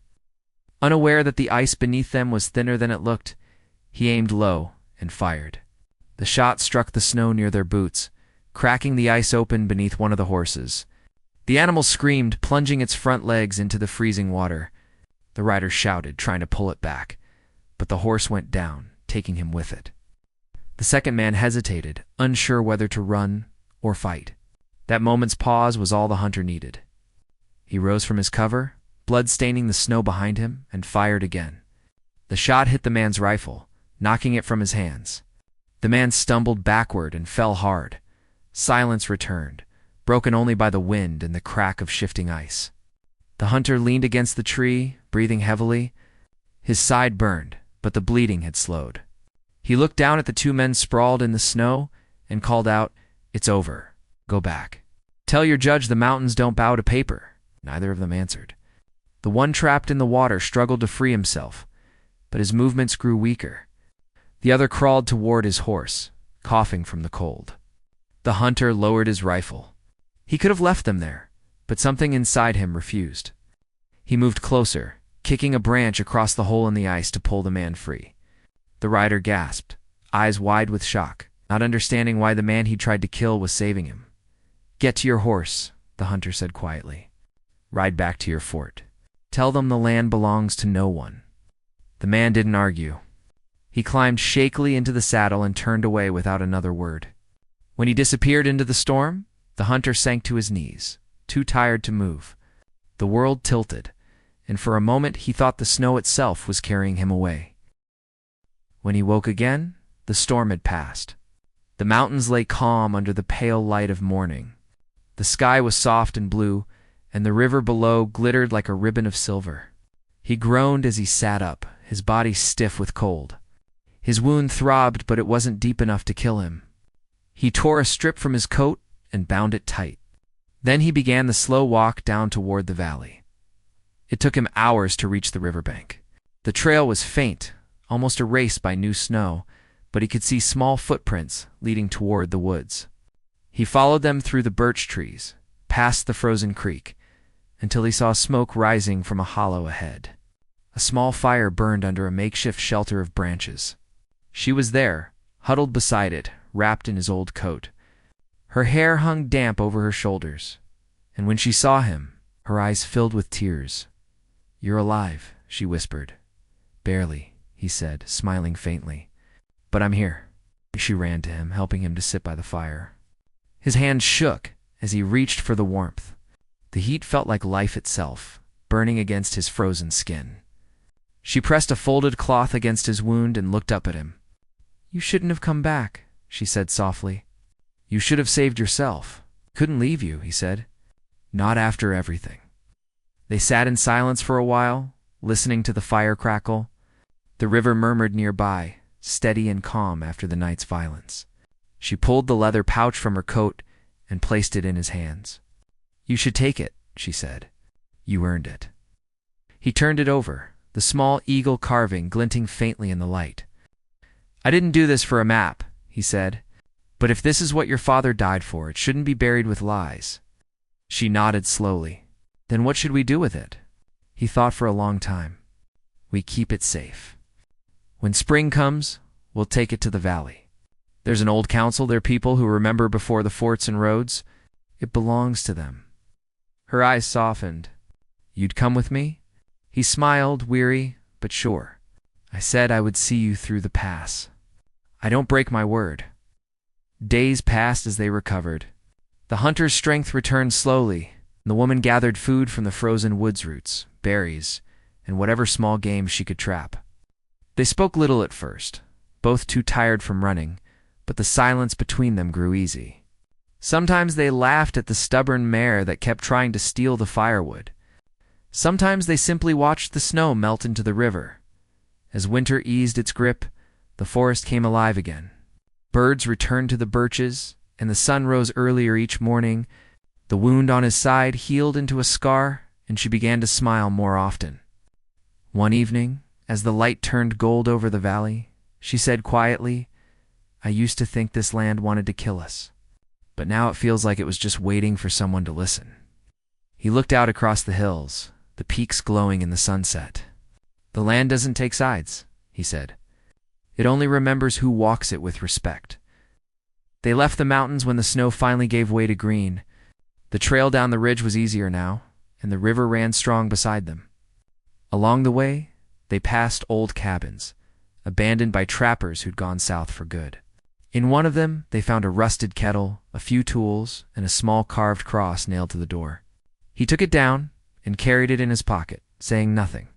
S1: Unaware that the ice beneath them was thinner than it looked, he aimed low and fired. The shot struck the snow near their boots, cracking the ice open beneath one of the horses. The animal screamed, plunging its front legs into the freezing water. The rider shouted, trying to pull it back, but the horse went down, taking him with it. The second man hesitated, unsure whether to run or fight. That moment's pause was all the hunter needed. He rose from his cover, blood staining the snow behind him, and fired again. The shot hit the man's rifle, knocking it from his hands. The man stumbled backward and fell hard. Silence returned, broken only by the wind and the crack of shifting ice. The hunter leaned against the tree, breathing heavily. His side burned, but the bleeding had slowed. He looked down at the two men sprawled in the snow and called out, "It's over. Go back. Tell your judge the mountains don't bow to paper." Neither of them answered. The one trapped in the water struggled to free himself, but his movements grew weaker. The other crawled toward his horse, coughing from the cold. The hunter lowered his rifle. He could have left them there, but something inside him refused. He moved closer, kicking a branch across the hole in the ice to pull the man free. The rider gasped, eyes wide with shock, not understanding why the man he tried to kill was saving him. "Get to your horse," the hunter said quietly. "Ride back to your fort. Tell them the land belongs to no one." The man didn't argue. He climbed shakily into the saddle and turned away without another word. When he disappeared into the storm, the hunter sank to his knees, too tired to move. The world tilted, and for a moment he thought the snow itself was carrying him away. When he woke again, the storm had passed. The mountains lay calm under the pale light of morning. The sky was soft and blue, and the river below glittered like a ribbon of silver. He groaned as he sat up, his body stiff with cold. His wound throbbed, but it wasn't deep enough to kill him. He tore a strip from his coat and bound it tight. Then he began the slow walk down toward the valley. It took him hours to reach the riverbank. The trail was faint, almost erased by new snow, but he could see small footprints leading toward the woods. He followed them through the birch trees, past the frozen creek, until he saw smoke rising from a hollow ahead. A small fire burned under a makeshift shelter of branches. She was there, huddled beside it, wrapped in his old coat. Her hair hung damp over her shoulders, and when she saw him, her eyes filled with tears. "You're alive," she whispered. "Barely," he he said, smiling faintly. "But I'm here." She ran to him, helping him to sit by the fire. His hand shook as he reached for the warmth. The heat felt like life itself, burning against his frozen skin. She pressed a folded cloth against his wound and looked up at him. "You shouldn't have come back," she said softly. "You should have saved yourself." "Couldn't leave you," he said. "Not after everything." They sat in silence for a while, listening to the fire crackle. The river murmured nearby, steady and calm after the night's violence. She pulled the leather pouch from her coat and placed it in his hands. "You should take it," she said. "You earned it." He turned it over, the small eagle carving glinting faintly in the light. "I didn't do this for a map," he said. "But if this is what your father died for, it shouldn't be buried with lies." She nodded slowly. "Then what should we do with it?" He thought for a long time. "We keep it safe. When spring comes, we'll take it to the valley. There's an old council there, people who remember before the forts and roads. It belongs to them." Her eyes softened. "You'd come with me?" He smiled, weary but sure. "I said I would see you through the pass. I don't break my word." Days passed as they recovered. The hunter's strength returned slowly, and the woman gathered food from the frozen woods roots, berries, and whatever small game she could trap. They spoke little at first, both too tired from running, but the silence between them grew easy. Sometimes they laughed at the stubborn mare that kept trying to steal the firewood. Sometimes they simply watched the snow melt into the river. As winter eased its grip, the forest came alive again. Birds returned to the birches, and the sun rose earlier each morning. The wound on his side healed into a scar, and she began to smile more often. One evening, as the light turned gold over the valley, she said quietly, "I used to think this land wanted to kill us, but now it feels like it was just waiting for someone to listen." He looked out across the hills, the peaks glowing in the sunset. "The land doesn't take sides," he said. "It only remembers who walks it with respect." They left the mountains when the snow finally gave way to green. The trail down the ridge was easier now, and the river ran strong beside them. Along the way, they passed old cabins, abandoned by trappers who'd gone south for good. In one of them, they found a rusted kettle, a few tools, and a small carved cross nailed to the door. He took it down and carried it in his pocket, saying nothing.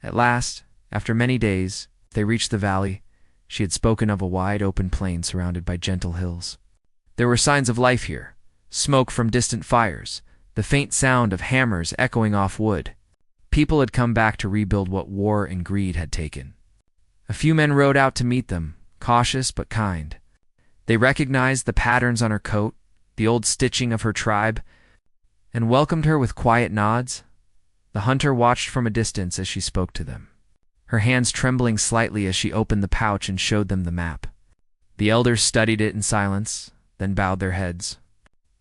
S1: At last, after many days, they reached the valley. She had spoken of a wide open plain surrounded by gentle hills. There were signs of life here, smoke from distant fires, the faint sound of hammers echoing off wood. People had come back to rebuild what war and greed had taken. A few men rode out to meet them, cautious but kind. They recognized the patterns on her coat, the old stitching of her tribe, and welcomed her with quiet nods. The hunter watched from a distance as she spoke to them, her hands trembling slightly as she opened the pouch and showed them the map. The elders studied it in silence, then bowed their heads.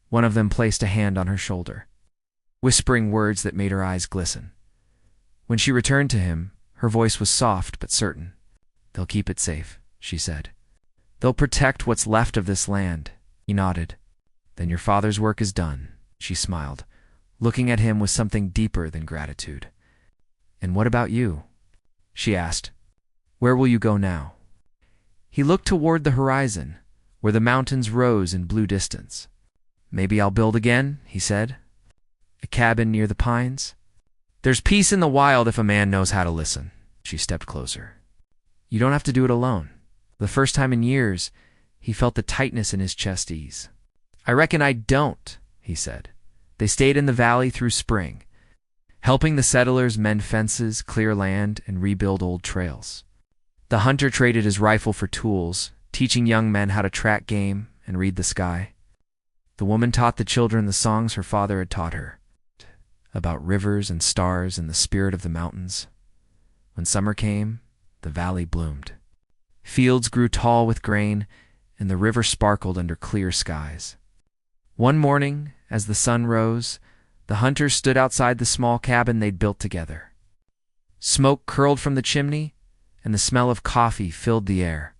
S1: One of them placed a hand on her shoulder, whispering words that made her eyes glisten. When she returned to him, her voice was soft but certain. "They'll keep it safe," she said. "They'll protect what's left of this land." He nodded. "Then your father's work is done," she smiled, looking at him with something deeper than gratitude. "And what about you?" she asked. "Where will you go now?" He looked toward the horizon, where the mountains rose in blue distance. "Maybe I'll build again," he said. "A cabin near the pines." "There's peace in the wild if a man knows how to listen." She stepped closer. "You don't have to do it alone." For the first time in years, he felt the tightness in his chest ease. "I reckon I don't," he said. They stayed in the valley through spring, helping the settlers mend fences, clear land, and rebuild old trails. The hunter traded his rifle for tools, teaching young men how to track game and read the sky. The woman taught the children the songs her father had taught her, about rivers and stars and the spirit of the mountains. When summer came, the valley bloomed. Fields grew tall with grain, and the river sparkled under clear skies. One morning, as the sun rose, the hunters stood outside the small cabin they'd built together. Smoke curled from the chimney, and the smell of coffee filled the air.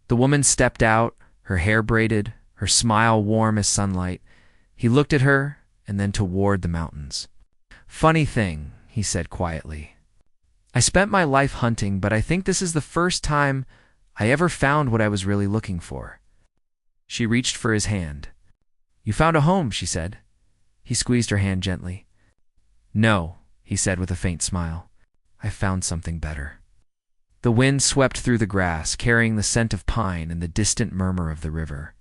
S1: The woman stepped out, her hair braided, her smile warm as sunlight. He looked at her, and then toward the mountains. "Funny thing," he said quietly. I spent my life hunting, but I think this is the first time I ever found what I was really looking for." She reached for his hand. "You found a home," she said. He squeezed her hand gently. "No," he said with a faint smile. "I found something better." The wind swept through the grass, carrying the scent of pine and the distant murmur of the river.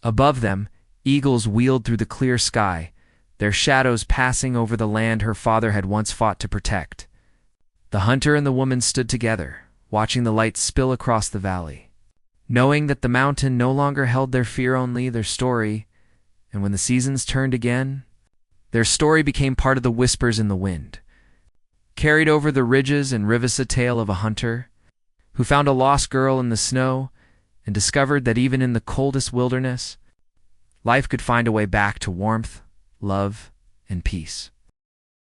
S1: Above them, eagles wheeled through the clear sky, their shadows passing over the land her father had once fought to protect. The hunter and the woman stood together, watching the light spill across the valley, knowing that the mountain no longer held their fear, only their story, and when the seasons turned again, their story became part of the whispers in the wind, carried over the ridges and rivers, a tale of a hunter who found a lost girl in the snow and discovered that even in the coldest wilderness, life could find a way back to warmth, love, and peace.